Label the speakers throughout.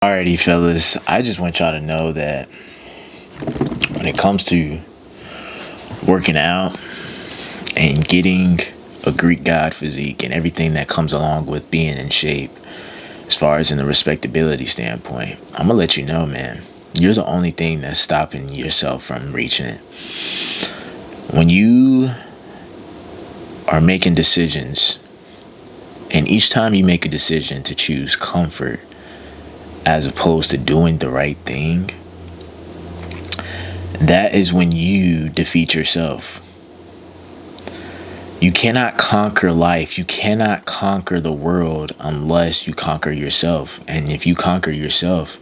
Speaker 1: Alrighty, fellas, I just want y'all to know that when it comes to working out and getting a Greek god physique and everything that comes along with being in shape, as far as in the respectability standpoint, I'm gonna let you know, man, you're the only thing that's stopping yourself from reaching it. When you are making decisions, and each time you make a decision to choose comfort as opposed to doing the right thing, that is when you defeat yourself. You cannot conquer life. You cannot conquer the world unless you conquer yourself. And if you conquer yourself,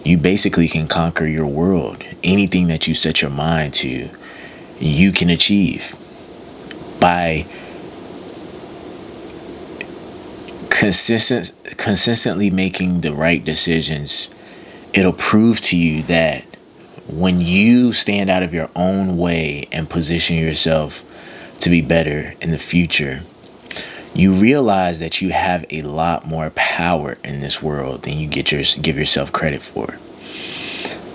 Speaker 1: you basically can conquer your world. Anything that you set your mind to, you can achieve by consistently making the right decisions. It'll prove to you that when you stand out of your own way and position yourself to be better in the future, you realize that you have a lot more power in this world than you give yourself credit for.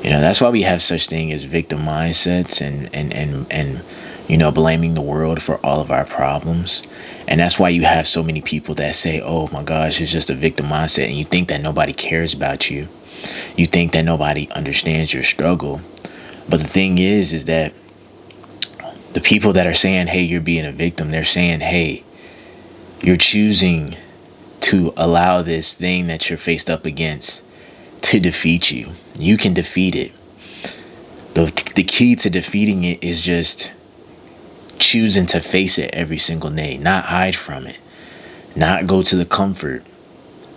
Speaker 1: That's why we have such thing as victim mindsets and blaming the world for all of our problems. And that's why you have so many people that say, oh my gosh, it's just a victim mindset. And you think that nobody cares about you. You think that nobody understands your struggle. But the thing is that the people that are saying, hey, you're being a victim, they're saying, hey, you're choosing to allow this thing that you're faced up against to defeat you. You can defeat it. The key to defeating it is just choosing to face it every single day, not hide from it, not go to the comfort,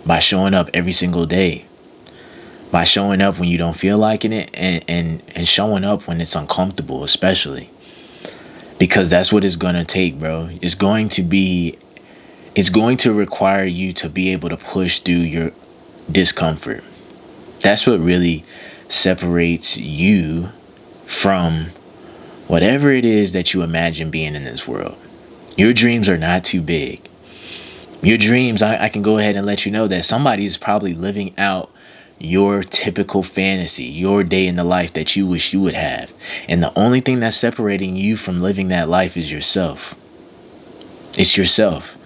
Speaker 1: by showing up every single day, by showing up when you don't feel like it, and showing up when it's uncomfortable, especially, because that's what it's going to take, bro. It's going to require you to be able to push through your discomfort. That's what really separates you from whatever it is that you imagine being in this world. Your dreams are not too big. Your dreams, I can go ahead and let you know that somebody is probably living out your typical fantasy, your day in the life that you wish you would have. And the only thing that's separating you from living that life is yourself. It's yourself.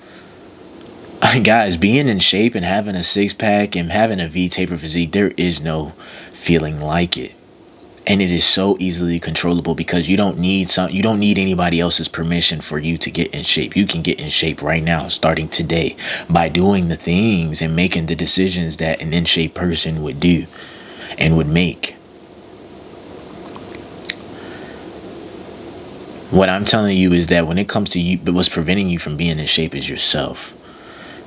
Speaker 1: Guys, being in shape and having a six-pack and having a V-taper physique, there is no feeling like it. And it is so easily controllable because you don't need anybody else's permission for you to get in shape. You can get in shape right now, starting today, by doing the things and making the decisions that an in shape person would do and would make. What I'm telling you is that when it comes to you, what's preventing you from being in shape is yourself.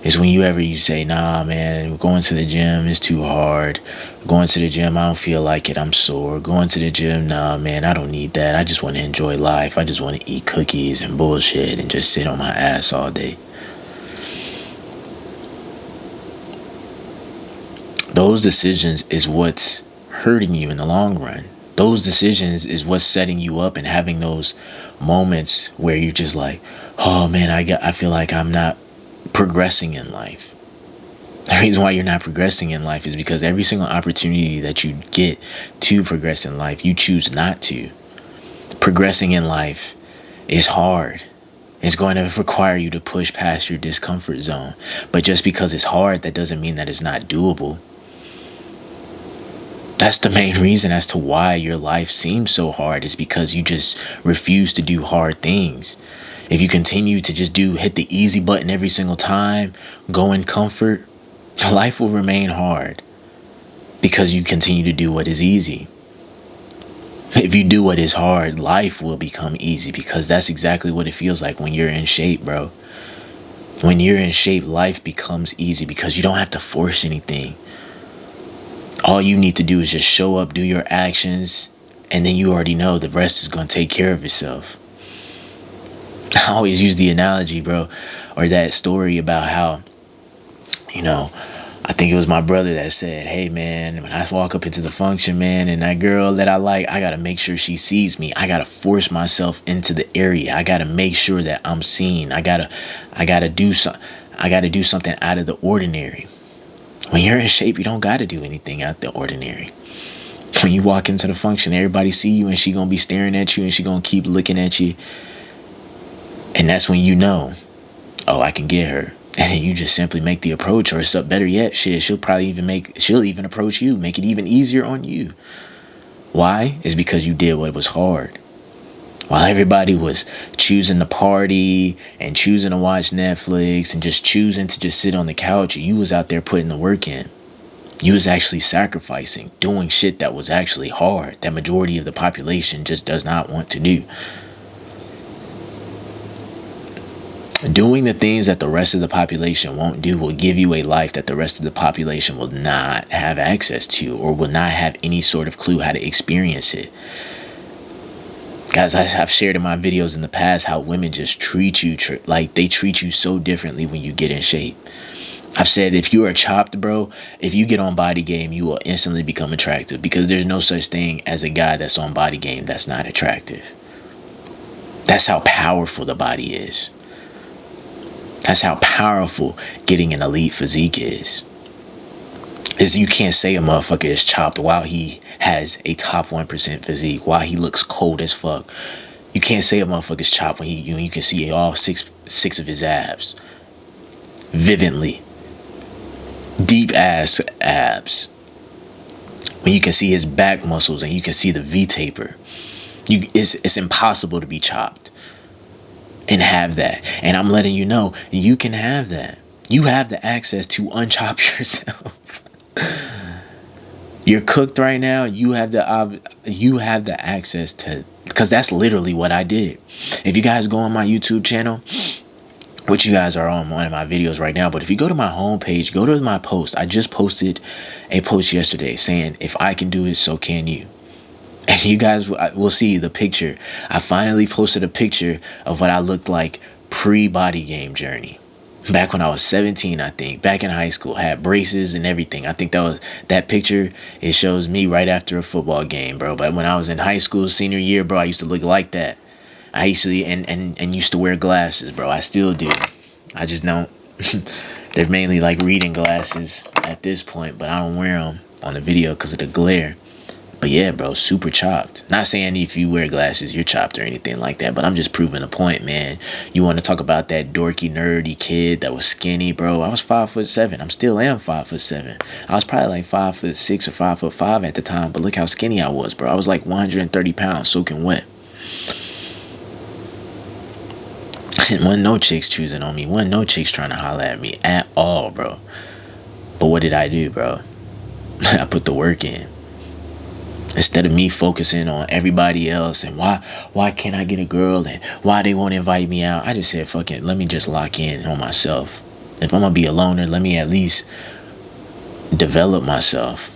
Speaker 1: Is when you say, nah, man, going to the gym is too hard. Going to the gym, I don't feel like it. I'm sore. Going to the gym, nah, man, I don't need that. I just want to enjoy life. I just want to eat cookies and bullshit and just sit on my ass all day. Those decisions is what's hurting you in the long run. Those decisions is what's setting you up and having those moments where you're just like, oh man, I feel like I'm not progressing in life. The reason why you're not progressing in life is because every single opportunity that you get to progress in life, you choose not to. Progressing in life is hard. It's going to require you to push past your discomfort zone. But just because it's hard, that doesn't mean that it's not doable. That's the main reason as to why your life seems so hard, is because you just refuse to do hard things. If you continue to just hit the easy button every single time, go in comfort, life will remain hard because you continue to do what is easy. If you do what is hard, life will become easy, because that's exactly what it feels like when you're in shape, bro. When you're in shape, life becomes easy because you don't have to force anything. All you need to do is just show up, do your actions, and then you already know the rest is going to take care of itself. I always use the analogy, bro, or that story about how, I think it was my brother that said, hey, man, when I walk up into the function, man, and that girl that I like, I got to make sure she sees me. I got to force myself into the area. I got to make sure that I'm seen. I got to do something out of the ordinary. When you're in shape, you don't got to do anything out the ordinary. When you walk into the function, everybody see you and she gonna be staring at you and she gonna keep looking at you. And that's when you know, oh, I can get her. And then you just simply make the approach, or it's up better yet, shit, she'll even approach you, make it even easier on you. Why? It's because you did what was hard. While everybody was choosing to party and choosing to watch Netflix and just choosing to just sit on the couch, you was out there putting the work in. You was actually sacrificing, doing shit that was actually hard, that majority of the population just does not want to do. Doing the things that the rest of the population won't do will give you a life that the rest of the population will not have access to, or will not have any sort of clue how to experience it. Guys, I've shared in my videos in the past how women just treat you like they treat you so differently when you get in shape. I've said if you are chopped, bro, if you get on Body Game, you will instantly become attractive, because there's no such thing as a guy that's on Body Game that's not attractive. That's how powerful the body is. That's how powerful getting an elite physique is. You can't say a motherfucker is chopped while he has a top 1% physique, while he looks cold as fuck. You can't say a motherfucker's chopped when you can see all six of his abs. Vividly. Deep ass abs. When you can see his back muscles and you can see the V-taper. It's impossible to be chopped and have that. And I'm letting you know, you can have that. You have the access to unchop yourself. You're cooked right now. You have the access to, because that's literally what I did. If you guys go on my YouTube channel, which you guys are on one of my videos right now, but if you go to my homepage, go to my post. I just posted a post yesterday saying, if I can do it, so can you. And you guys will see the picture. I finally posted a picture of what I looked like pre-Body Game journey. Back when I was 17, I think. Back in high school. Had braces and everything. I think that picture, it shows me right after a football game, bro. But when I was in high school, senior year, bro, I used to look like that. I actually and used to wear glasses, bro. I still do. I just don't. They're mainly like reading glasses at this point, but I don't wear them on the video because of the glare. But yeah, bro, super chopped. Not saying if you wear glasses, you're chopped or anything like that, but I'm just proving a point, man. You want to talk about that dorky, nerdy kid that was skinny, bro? I was 5'7". I still am 5'7". I was probably like 5'6" or 5'5" at the time, but look how skinny I was, bro. I was like 130 pounds soaking wet. And wasn't no chicks choosing on me. Wasn't no chicks trying to holler at me at all, bro. But what did I do, bro? I put the work in. Instead of me focusing on everybody else and why can't I get a girl and why they won't invite me out, I just said, fuck it, let me just lock in on myself. If I'm gonna be a loner, let me at least develop myself.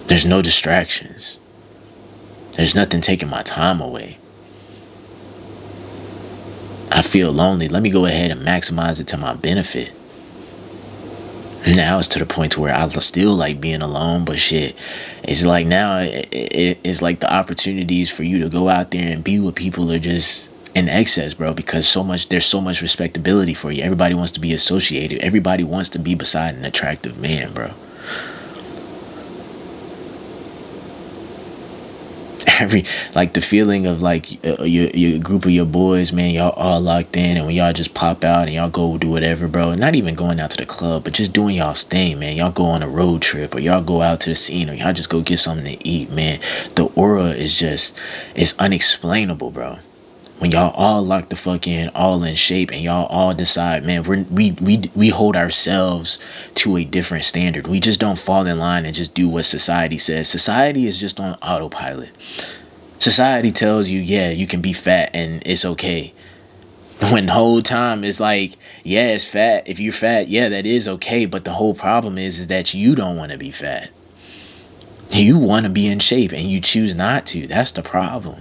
Speaker 1: There's no distractions. There's nothing taking my time away. I feel lonely. Let me go ahead and maximize it to my benefit. Now it's to the point to where I still like being alone, but shit, it's like now it's like the opportunities for you to go out there and be with people are just in excess, bro, because there's so much respectability for you. Everybody wants to be associated. Everybody wants to be beside an attractive man, bro. Like the feeling of like your group of your boys, man, y'all all locked in, and when y'all just pop out and y'all go do whatever, bro, not even going out to the club, but just doing y'all's thing, man. Y'all go on a road trip, or y'all go out to the scene, or y'all just go get something to eat, man. The aura is just, it's unexplainable, bro. When y'all all lock the fuck in, all in shape, and y'all all decide, man, we hold ourselves to a different standard. We just don't fall in line and just do what society says. Society is just on autopilot. Society tells you, yeah, you can be fat and it's okay. When the whole time it's like, yeah, it's fat. If you're fat, yeah, that is okay. But the whole problem is that you don't want to be fat. You want to be in shape and you choose not to. That's the problem.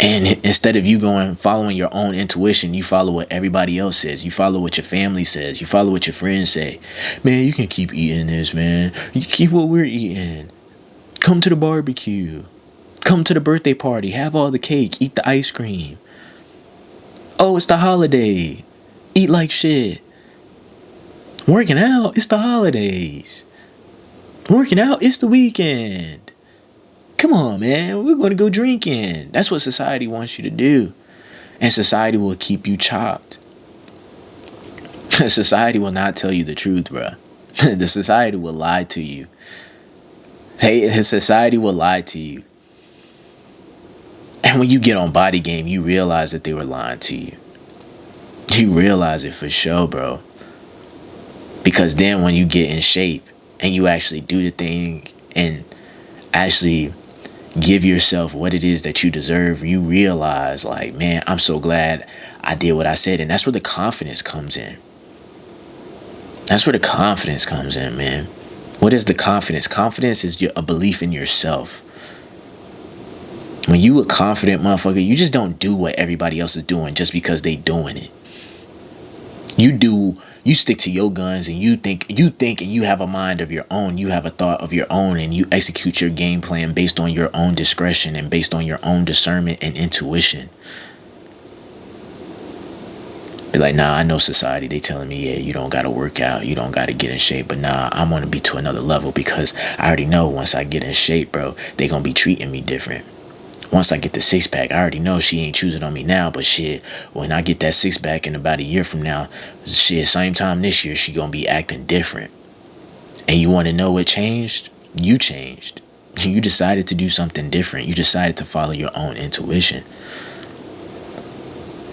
Speaker 1: And instead of you following your own intuition, you follow what everybody else says. You follow what your family says. You follow what your friends say. Man, you can keep eating this, man. You keep what we're eating. Come to the barbecue. Come to the birthday party. Have all the cake. Eat the ice cream. Oh, it's the holiday. Eat like shit. Working out, it's the holidays. Working out, it's the weekend. Come on, man. We're going to go drinking. That's what society wants you to do. And society will keep you chopped. Society will not tell you the truth, bro. The society will lie to you. Society will lie to you. And when you get on Body Game, you realize that they were lying to you. You realize it for sure, bro. Because then when you get in shape and you actually do the thing and actually give yourself what it is that you deserve, you realize, like, man, I'm so glad I did what I said. And that's where the confidence comes in. That's where the confidence comes in, man. What is the confidence? Confidence is a belief in yourself. When you a confident motherfucker, you just don't do what everybody else is doing just because they doing it. You stick to your guns, and you think and you have a mind of your own. You have a thought of your own, and you execute your game plan based on your own discretion and based on your own discernment and intuition. Be like, nah, I know society. They telling me, yeah, you don't got to work out. You don't got to get in shape. But nah, I'm going to be to another level because I already know once I get in shape, bro, they going to be treating me different. Once I get the six pack, I already know she ain't choosing on me now. But shit, when I get that six pack in about a year from now, shit, same time this year, she going to be acting different. And you want to know what changed? You changed. You decided to do something different. You decided to follow your own intuition.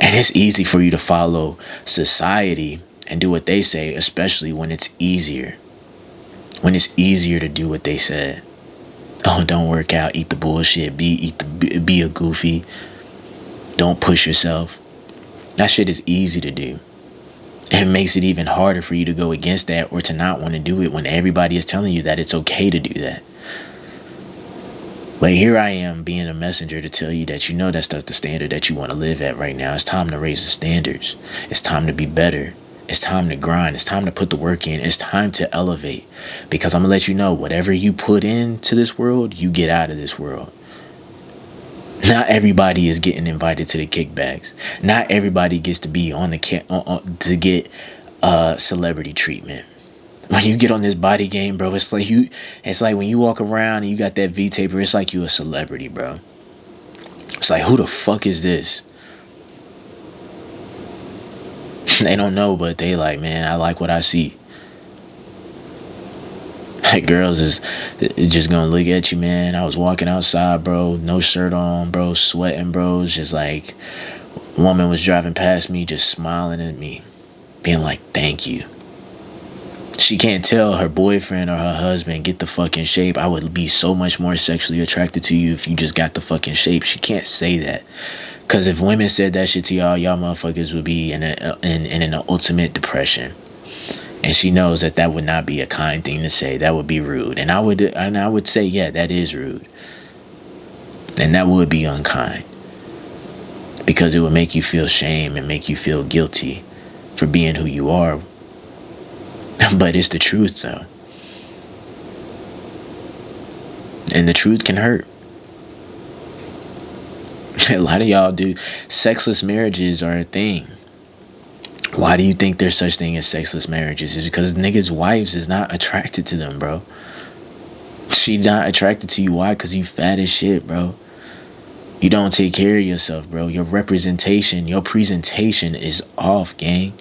Speaker 1: And it's easy for you to follow society and do what they say, especially when it's easier. When it's easier to do what they said. Oh, don't work out, eat the bullshit, be a goofy. Don't push yourself. That shit is easy to do. And it makes it even harder for you to go against that or to not want to do it when everybody is telling you that it's okay to do that. But here I am being a messenger to tell you that you know that's the standard that you want to live at right now. It's time to raise the standards. It's time to be better. It's time to grind. It's time to put the work in. It's time to elevate. Because I'm going to let you know, whatever you put into this world, you get out of this world. Not everybody is getting invited to the kickbacks. Not everybody gets to be on the to get celebrity treatment. When you get on this Body Game, bro, it's like when you walk around and you got that V-taper, it's like you a celebrity, bro. It's like, who the fuck is this? They don't know, but they like, man, I like what I see. Like, girls is just gonna look at you, man. I was walking outside, bro, no shirt on, bro, sweating, bro. It's just like, a woman was driving past me, just smiling at me, being like, thank you. She can't tell her boyfriend or her husband, get the fucking shape. I would be so much more sexually attracted to you if you just got the fucking shape. She can't say that. Because if women said that shit to y'all motherfuckers would be in an ultimate depression. And she knows that would not be a kind thing to say. That would be rude. And I would say, yeah, that is rude. And that would be unkind. Because it would make you feel shame and make you feel guilty for being who you are. But it's the truth, though. And the truth can hurt. A lot of y'all do. Sexless marriages are a thing. Why do you think there's such thing as sexless marriages? It's because niggas' wives is not attracted to them, bro. She not attracted to you. Why? Because you fat as shit, bro. You don't take care of yourself, bro. Your representation, your presentation is off, gang.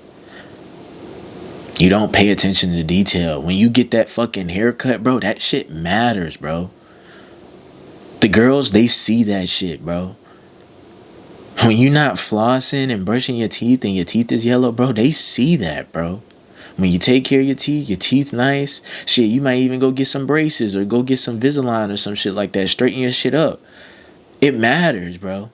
Speaker 1: You don't pay attention to detail. When you get that fucking haircut, bro, that shit matters, bro. The girls, they see that shit, bro. When you're not flossing and brushing your teeth and your teeth is yellow, bro, they see that, bro. When you take care of your teeth nice, shit, you might even go get some braces or go get some Invisalign or some shit like that. Straighten your shit up. It matters, bro.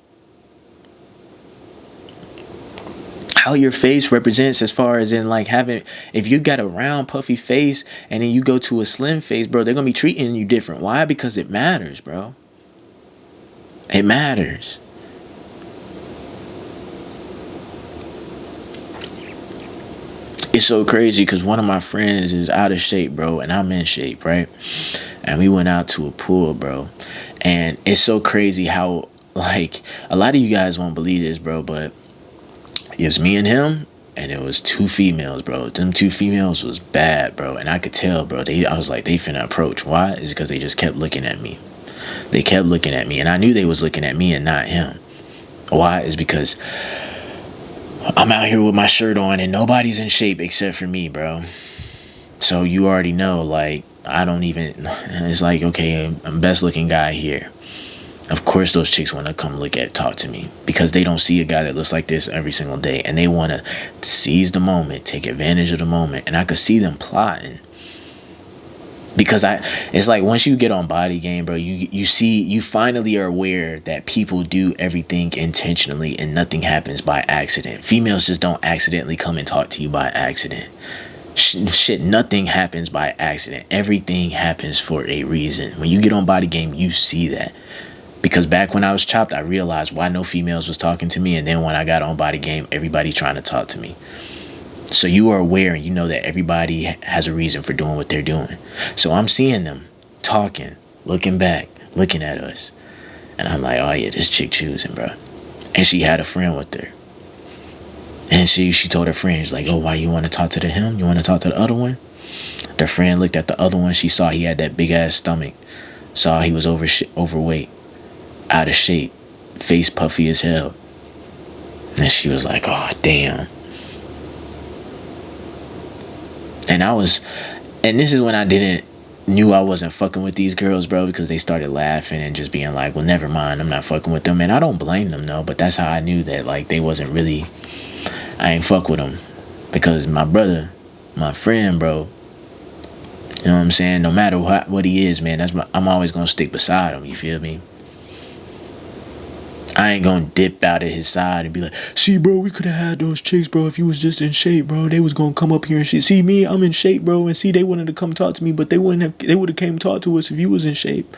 Speaker 1: How your face represents as far as in like having, if you got a round puffy face and then you go to a slim face, bro, they're gonna be treating you different. Why? Because it matters, bro. It matters. It's so crazy because one of my friends is out of shape, bro, and I'm in shape, right? And we went out to a pool, bro, and it's so crazy how, like, a lot of you guys won't believe this, bro, but it was me and him, and it was two females, bro. Them two females was bad, bro, and I could tell, bro. I was like, they finna approach. Why? Is because they just kept looking at me. They kept looking at me, and I knew they was looking at me and not him. Why? Is because I'm out here with my shirt on and nobody's in shape except for me, bro. So you already know, like, I don't even, it's like, okay, I'm best looking guy here. Of course those chicks want to come talk to me, because they don't see a guy that looks like this every single day, and they want to seize the moment, take advantage of the moment. And I could see them plotting, because it's like, once you get on Body Game, bro, you finally are aware that people do everything intentionally and nothing happens by accident. Females just don't accidentally come and talk to you by accident. Shit, nothing happens by accident. Everything happens for a reason. When you get on Body Game, you see that. Because back when I was chopped, I realized why no females was talking to me. And then when I got on Body Game, everybody trying to talk to me. So you are aware, and you know that everybody has a reason for doing what they're doing. So I'm seeing them talking, looking back, looking at us. And I'm like, oh yeah, this chick choosing, bro. And she had a friend with her. And she told her friend, she's like, oh, why you want to talk to him? You want to talk to the other one? The friend looked at the other one. She saw he had that big ass stomach. Saw he was overweight, out of shape, face puffy as hell. And she was like, oh, damn. And this is when I knew I wasn't fucking with these girls, bro, because they started laughing and just being like, well, never mind, I'm not fucking with them. And I don't blame them, no, but that's how I knew that, like, they wasn't really, I ain't fuck with them. Because my brother, my friend, bro, you know what I'm saying? No matter what he is, man, I'm always gonna stick beside him, you feel me? I ain't gonna dip out at his side and be like, see, bro, we could have had those chicks, bro, if you was just in shape, bro. They was gonna come up here and shit. See me, I'm in shape, bro, and see, they wanted to come talk to me, but they would have came talk to us if you was in shape.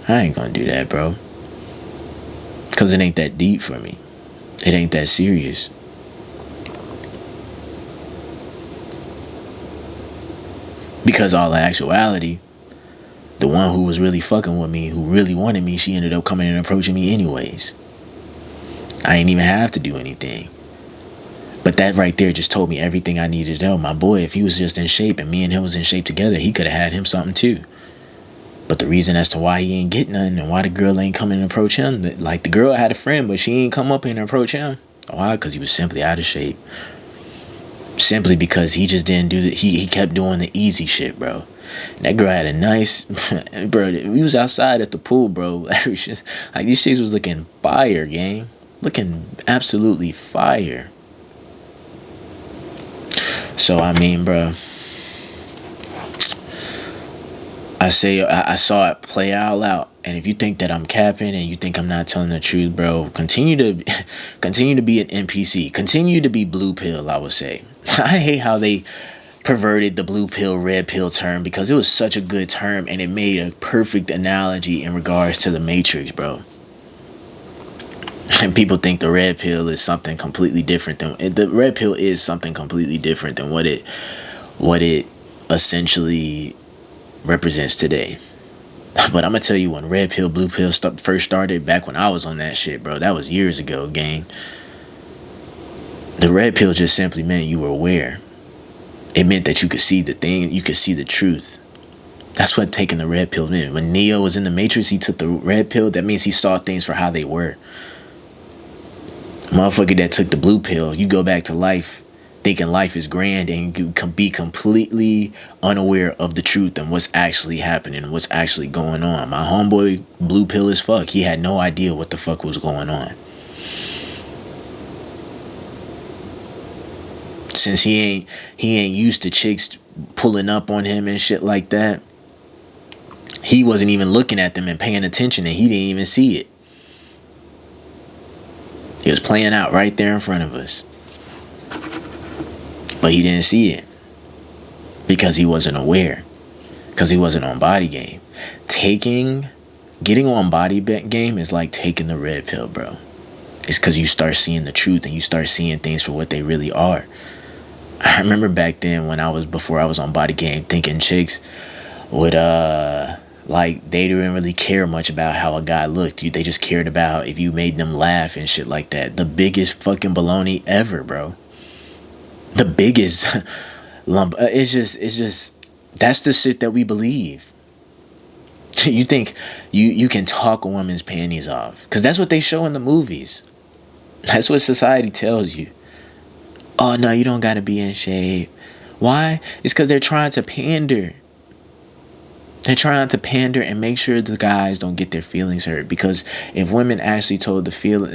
Speaker 1: I ain't gonna do that, bro. Because it ain't that deep for me. It ain't that serious. Because all the actuality, the one who was really fucking with me, who really wanted me, she ended up coming and approaching me anyways. I ain't even have to do anything. But that right there just told me everything I needed to know. My boy, if he was just in shape and me and him was in shape together, he could have had him something too. But the reason as to why he ain't get nothing and why the girl ain't coming and approach him, like, the girl had a friend, but she ain't come up and approach him. Why? Because he was simply out of shape. Simply because he just didn't do he kept doing the easy shit, bro. And that girl had a nice, bro, we was outside at the pool, bro. Like, these shits was looking fire, gang. Looking absolutely fire. So, I mean, bro, I saw it play out loud. And if you think that I'm capping and you think I'm not telling the truth, bro, continue to be an NPC. Continue to be blue pill, I would say. I hate how they perverted the blue pill, red pill term, because it was such a good term and it made a perfect analogy in regards to the Matrix, bro. And people think the red pill is something completely different than the red pill is something completely different than what it essentially represents today. But I'm gonna tell you, when red pill, blue pill first started, back when I was on that shit, bro, that was years ago, gang. The red pill just simply meant you were aware. It meant that you could see the thing, you could see the truth. That's what taking the red pill meant. When Neo was in the Matrix, he took the red pill. That means he saw things for how they were. Motherfucker that took the blue pill, you go back to life thinking life is grand, and you can be completely unaware of the truth and what's actually happening, what's actually going on. My homeboy blue pill as fuck. He had no idea what the fuck was going on. Since he ain't used to chicks pulling up on him and shit like that, he wasn't even looking at them and paying attention, and he didn't even see it. It was playing out right there in front of us. But he didn't see it because he wasn't aware, because he wasn't on Body Game. Getting on Body Game is like taking the red pill, bro. It's because you start seeing the truth and you start seeing things for what they really are. I remember back then before I was on Body Game, thinking chicks would Like, they didn't really care much about how a guy looked. They just cared about if you made them laugh and shit like that. The biggest fucking baloney ever, bro. The biggest lump. It's just, that's the shit that we believe. You think you can talk a woman's panties off, because that's what they show in the movies. That's what society tells you. Oh no, you don't gotta be in shape. Why? It's because they're trying to pander. They're trying to pander and make sure the guys don't get their feelings hurt. Because if women actually told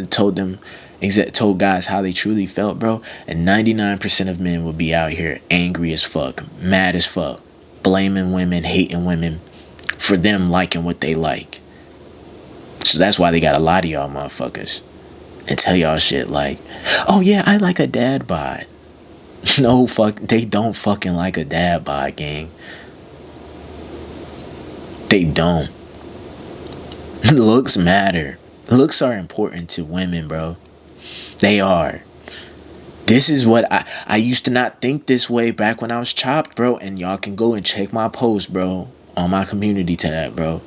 Speaker 1: told guys how they truly felt, bro, and 99% of men would be out here angry as fuck, mad as fuck, blaming women, hating women for them liking what they like. So that's why they got a lot of y'all motherfuckers and tell y'all shit like, oh yeah, I like a dad bod. No, fuck, they don't fucking like a dad bod, gang. They don't. Looks matter. Looks are important to women, bro. They are. This is what I used to not think this way back when I was chopped, bro. And y'all can go and check my post, bro, on my community tab, bro,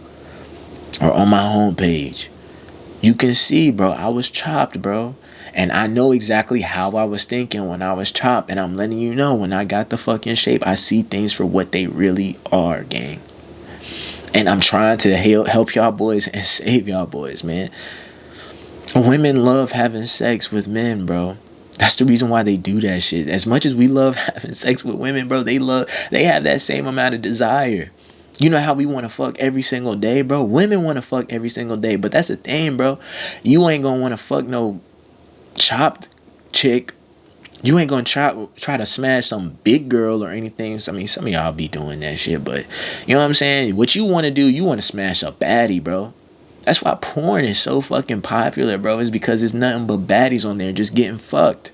Speaker 1: or on my homepage. You can see, bro, I was chopped, bro. And I know exactly how I was thinking when I was chopped. And I'm letting you know, when I got the fucking shape, I see things for what they really are, gang. And I'm trying to help y'all boys and save y'all boys, man. Women love having sex with men, bro. That's the reason why they do that shit. As much as we love having sex with women, bro, they have that same amount of desire. You know how we want to fuck every single day, bro? Women want to fuck every single day. But that's the thing, bro. You ain't going to want to fuck no chopped chick. You ain't gonna try to smash some big girl or anything. I mean, some of y'all be doing that shit, but you know what I'm saying? What you want to do, you want to smash a baddie, bro. That's why porn is so fucking popular, bro. Is because there's nothing but baddies on there just getting fucked.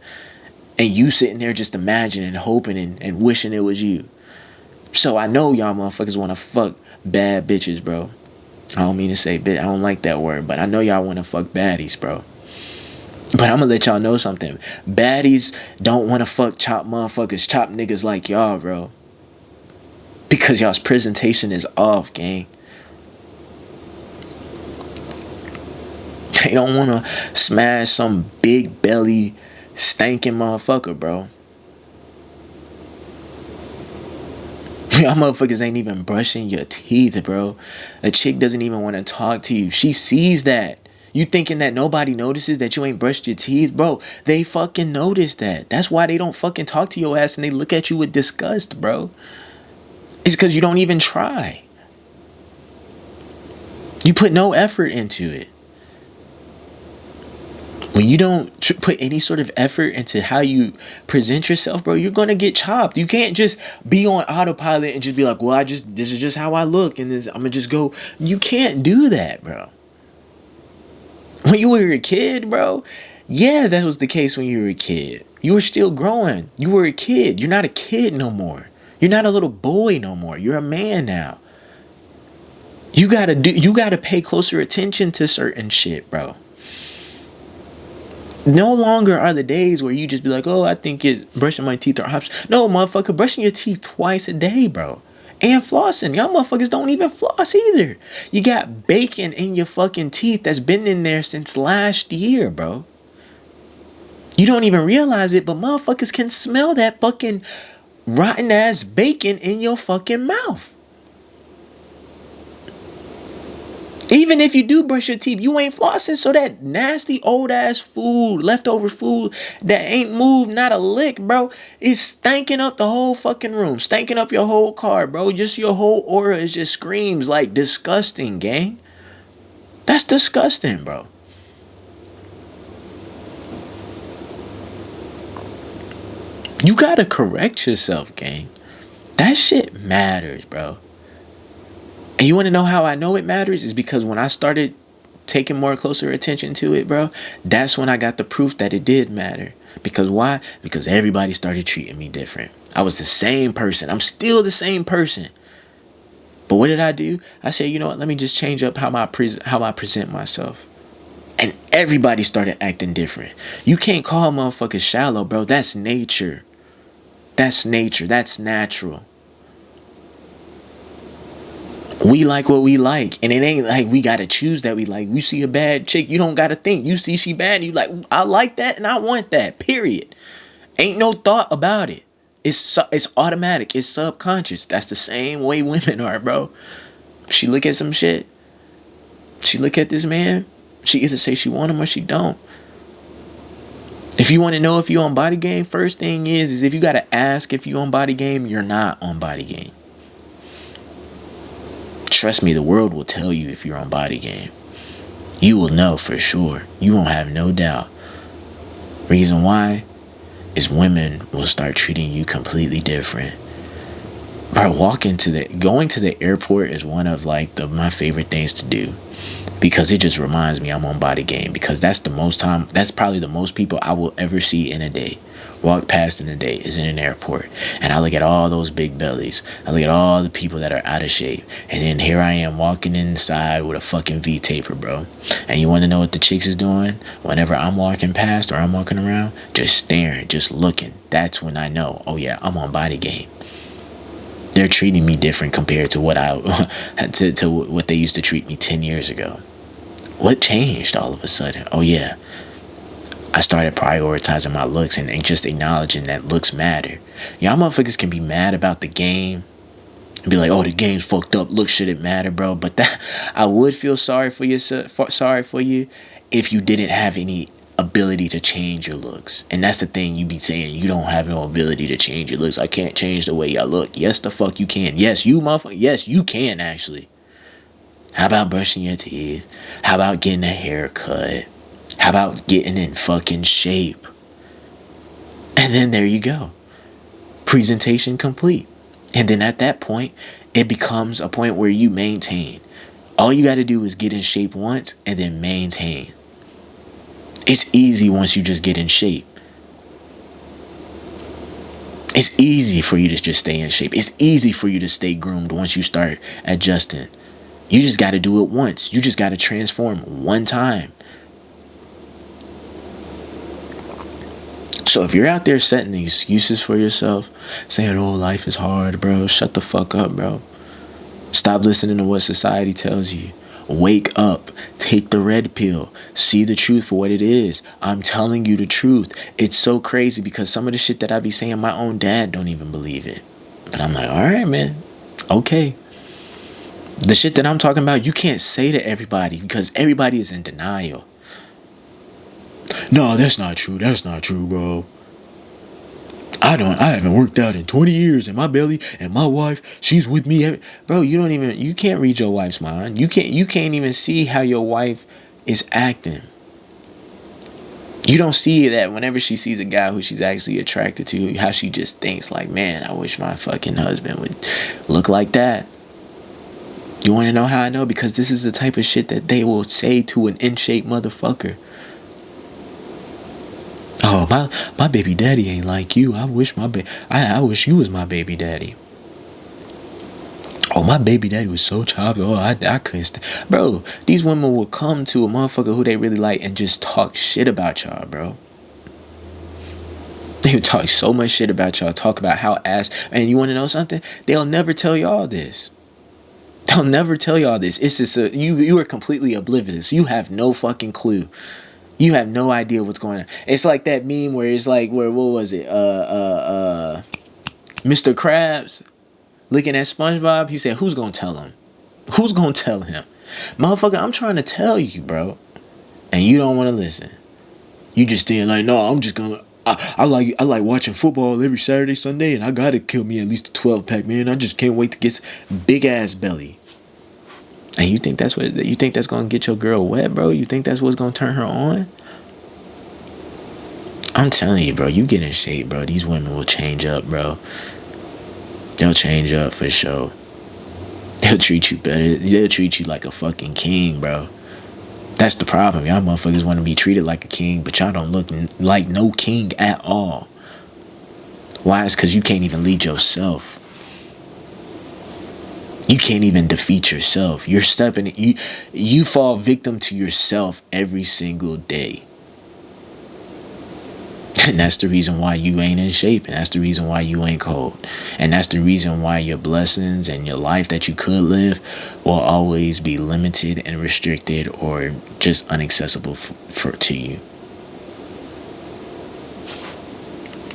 Speaker 1: And you sitting there just imagining, hoping, and wishing it was you. So I know y'all motherfuckers want to fuck bad bitches, bro. I don't mean to say bitch. I don't like that word, but I know y'all want to fuck baddies, bro. But I'm gonna let y'all know something. Baddies don't want to fuck chop motherfuckers, chop niggas like y'all, bro. Because y'all's presentation is off, gang. They don't want to smash some big belly stankin' motherfucker, bro. Y'all motherfuckers ain't even brushing your teeth, bro. A chick doesn't even want to talk to you. She sees that. You thinking that nobody notices that you ain't brushed your teeth? Bro, they fucking notice that. That's why they don't fucking talk to your ass and they look at you with disgust, bro. It's because you don't even try. You put no effort into it. When you don't put any sort of effort into how you present yourself, bro, you're going to get chopped. You can't just be on autopilot and just be like, well, this is just how I look. And I'm going to just go. You can't do that, bro. When you were a kid, bro, yeah, that was the case when you were a kid. You were still growing. You were a kid. You're not a kid no more. You're not a little boy no more. You're a man now. You gotta pay closer attention to certain shit, bro. No longer are the days where you just be like, oh, I think brushing my teeth are options. No, motherfucker, brushing your teeth twice a day, bro. And flossing. Y'all motherfuckers don't even floss either. You got bacon in your fucking teeth that's been in there since last year, bro. You don't even realize it, but motherfuckers can smell that fucking rotten ass bacon in your fucking mouth. Even if you do brush your teeth, you ain't flossing, so that nasty old ass food, leftover food that ain't moved not a lick, bro, is stanking up the whole fucking room, stanking up your whole car, bro. Just your whole aura is just screams like disgusting, gang. That's disgusting, bro. You gotta correct yourself, gang. That shit matters, bro. And you want to know how I know it matters? Is because when I started taking more closer attention to it, bro, that's when I got the proof that it did matter. Because why? Because everybody started treating me different. I was the same person. I'm still the same person. But what did I do? I said, you know what? Let me just change up how I present myself. And everybody started acting different. You can't call motherfuckers shallow, bro. That's nature. That's nature. That's natural. We like what we like, and it ain't like we gotta choose that we like. You see a bad chick, you don't gotta think. You see she bad, and you like, I like that and I want that. Period. Ain't no thought about it. It's automatic. It's subconscious. That's the same way women are, bro. She look at some shit. She look at this man. She either say she want him or she don't. If you want to know if you on body game, first thing is if you gotta ask if you on body game, you're not on body game. Trust me, the world will tell you if you're on body game. You will know for sure. You won't have no doubt. Reason why is women will start treating you completely different. Bro, going to the airport is one of like my favorite things to do, because it just reminds me I'm on body game, because that's probably the most people I will ever see in a day. Walk past in a day is in an airport, and I look at all those big bellies. I look at all the people that are out of shape, and then here I am walking inside with a fucking V-taper, bro. And you want to know what the chicks is doing? Whenever I'm walking past or I'm walking around, just staring, just looking. That's when I know, oh yeah, I'm on body game. They're treating me different compared to what to what they used to treat me 10 years ago. What changed all of a sudden? Oh yeah, I started prioritizing my looks and just acknowledging that looks matter. Y'all motherfuckers can be mad about the game and be like, oh, the game's fucked up, looks shouldn't matter, bro. But that, I would feel sorry for you if you didn't have any ability to change your looks. And that's the thing, you be saying you don't have no ability to change your looks. I can't change the way I look. Yes, the fuck you can. Yes, you motherfucker. Yes, you can actually. How about brushing your teeth? How about getting a haircut? How about getting in fucking shape? And then there you go. Presentation complete. And then at that point, it becomes a point where you maintain. All you got to do is get in shape once and then maintain. It's easy once you just get in shape. It's easy for you to just stay in shape. It's easy for you to stay groomed once you start adjusting. You just got to do it once. You just got to transform one time. So if you're out there setting excuses for yourself, saying, oh, life is hard, bro, shut the fuck up, bro. Stop listening to what society tells you. Wake up. Take the red pill. See the truth for what it is. I'm telling you the truth. It's so crazy because some of the shit that I be saying, my own dad don't even believe it. But I'm like, all right, man. Okay. The shit that I'm talking about, you can't say to everybody because everybody is in denial. No, that's not true. That's not true, bro. I haven't worked out in 20 years and my belly and my wife, she's with me. Bro, you can't read your wife's mind. You can't even see how your wife is acting. You don't see that whenever she sees a guy who she's actually attracted to, how she just thinks like, man, I wish my fucking husband would look like that. You want to know how I know? Because this is the type of shit that they will say to an in-shape motherfucker. Oh, my baby daddy ain't like you. I wish I wish you was my baby daddy. Oh, my baby daddy was so chopped. Oh, I couldn't bro, these women will come to a motherfucker who they really like and just talk shit about y'all, bro. They would talk so much shit about y'all. Talk about how ass. And you want to know something? They'll never tell y'all this. They'll never tell y'all this. It's just you are completely oblivious. You have no fucking clue. You have no idea what's going on. It's like that meme where it's like, what was it? Mr. Krabs looking at SpongeBob. He said, who's going to tell him? Who's going to tell him? Motherfucker, I'm trying to tell you, bro. And you don't want to listen. You just stand like, no, I'm just going to. I like watching football every Saturday, Sunday, and I got to kill me at least a 12-pack, man. I just can't wait to get big ass belly. And you think that's gonna get your girl wet, bro? You think that's what's gonna turn her on? I'm telling you, bro, you get in shape, bro. These women will change up, bro. They'll change up for sure. They'll treat you better. They'll treat you like a fucking king, bro. That's the problem. Y'all motherfuckers want to be treated like a king, but y'all don't look like no king at all. Why? It's because you can't even lead yourself. You can't even defeat yourself. You're stepping. You fall victim to yourself every single day. And that's the reason why you ain't in shape. And that's the reason why you ain't cold. And that's the reason why your blessings and your life that you could live will always be limited and restricted or just inaccessible to you.